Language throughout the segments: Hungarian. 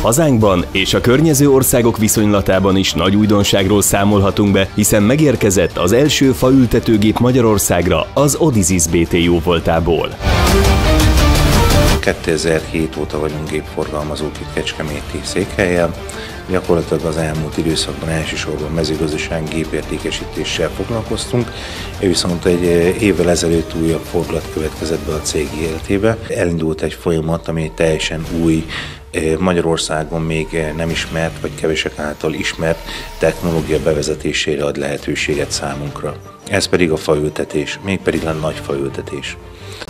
Hazánkban és a környező országok viszonylatában is nagy újdonságról számolhatunk be, hiszen megérkezett az első faültetőgép Magyarországra az Odyssey BT jóvoltából. 2007 óta vagyunk gépforgalmazók itt Kecskeméti székhelyen. Gyakorlatilag az elmúlt időszakban elsősorban mezőgazdasági gépértékesítéssel foglalkoztunk, viszont egy évvel ezelőtt újabb fordulat következett be a cég életébe. Elindult egy folyamat, ami teljesen új, Magyarországon még nem ismert, vagy kevesek által ismert technológia bevezetésére ad lehetőséget számunkra. Ez pedig a faültetés, mégpedig a nagy faültetés.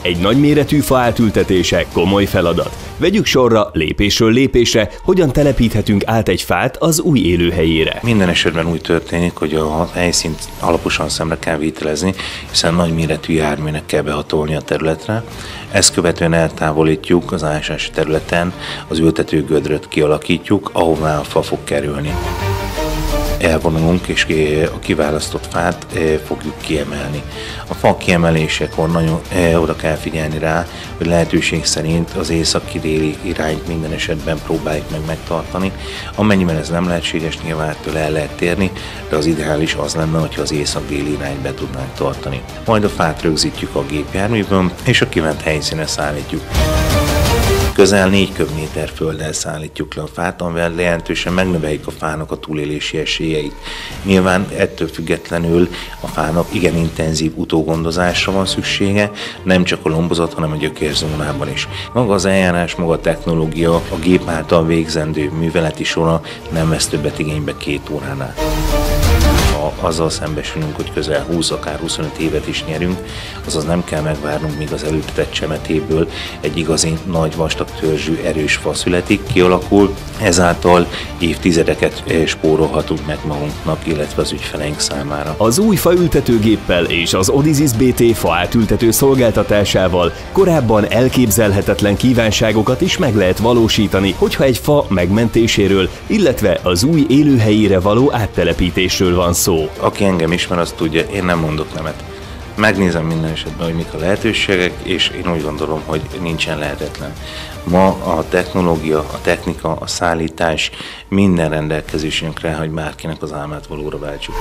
Egy nagyméretű fa átültetése komoly feladat. Vegyük sorra lépésről lépésre, hogyan telepíthetünk át egy fát az új élőhelyére. Minden esetben úgy történik, hogy a helyszínt alaposan szemre kell vételezni, hiszen nagyméretű járműnek kell behatolni a területre. Ezt követően eltávolítjuk az ásási területen, az ültetőgödröt kialakítjuk, ahová a fa fog kerülni. Elvonulunk, és a kiválasztott fát fogjuk kiemelni. A fa kiemelésekor nagyon oda kell figyelni rá, hogy lehetőség szerint az északi-déli irányt minden esetben próbáljuk meg megtartani. Amennyiben ez nem lehetséges, nyilván ettől el lehet térni, de az ideális az lenne, hogyha az észak-déli irányt be tudnánk tartani. Majd a fát rögzítjük a gépjárműből, és a kívánt helyszínen szállítjuk. Közel 4 köbméter földdel szállítjuk le a fát, amivel jelentősen megnöveljük a fának a túlélési esélyeit. Nyilván ettől függetlenül a fának igen intenzív utógondozásra van szüksége, nem csak a lombozat, hanem a gyökérzónában is. Maga az eljárás, maga a technológia, a gép által végzendő műveleti sora nem vesz többet igénybe 2 óránál. Azzal szembesülünk, hogy közel 20, akár 25 évet is nyerünk, azaz nem kell megvárnunk, míg az elültetett csemetéből egy igazi nagy vastag törzsű erős fa születik, kialakul, ezáltal évtizedeket spórolhatunk meg magunknak, illetve az ügyfeleink számára. Az új faültetőgéppel és az Odyssey BT fa átültető szolgáltatásával korábban elképzelhetetlen kívánságokat is meg lehet valósítani, hogyha egy fa megmentéséről, illetve az új élőhelyére való áttelepítésről van szó. Aki engem ismer, azt tudja, én nem mondok nemet. Megnézem minden esetben, hogy mik a lehetőségek, és én úgy gondolom, hogy nincsen lehetetlen. Ma a technológia, a technika, a szállítás minden rendelkezésünkre, hogy bárkinek az álmát valóra váltsuk.